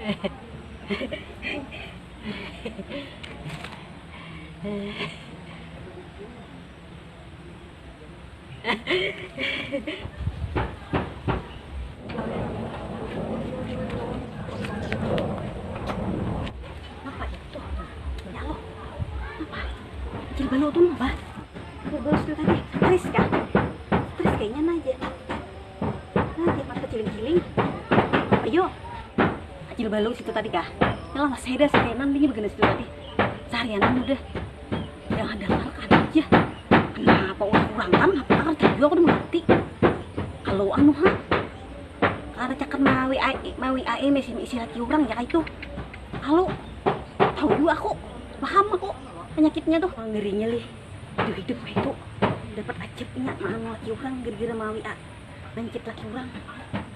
Apa itu? Ya Allah. Apa? Kecil balu tuh apa? Kecil balu itu tadi. Tris kah? Tris kayaknya aja. Nah, mata keciling-ciling. Ayo. Kecil balu situ tadi kah? Yalah mas Heda sekenan ini begini situ tadi. Seharianan udah. Jangan dengarkan aja. Kenapa orang kan? Apa kan juga aku udah mati. Kalau anu ha? Karena cakap mawi ae isi laki orang ya itu. Kalau tahu juga aku paham aku penyakitnya tuh ngerinya lih hidup itu dapat acipnya mana laki orang gara-gara mawi a mencit laki orang.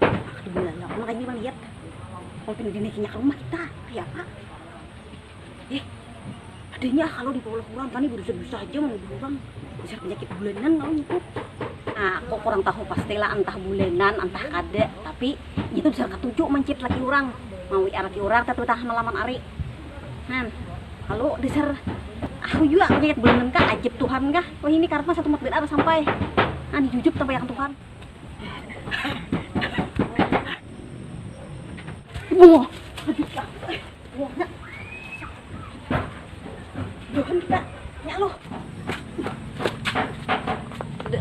Aduh bilang nggak makanya bang lihat kalau tinggal dinaikinnya ke rumah kita kayak apa adanya kalau di bawah orang kan ibu bisa aja mau orang bisa penyakit bulanan kalau itu. Nah aku kurang tahu pastilah entah bulanan entah kada tapi itu bisa ketujuh mencit laki orang mawi laki orang tapi tahan malaman ari. Nah kalau dasar aku juga penyakit bulanan kah ajib Tuhan kah. Wah ini karena satu mat ada sampai dijujub sampai yang Tuhan. Wah, Tuhan kita, ya lo.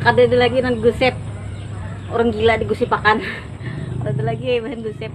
Ada lagi nan gusep orang gila di gusipakan. Ada lagi bahan gusep.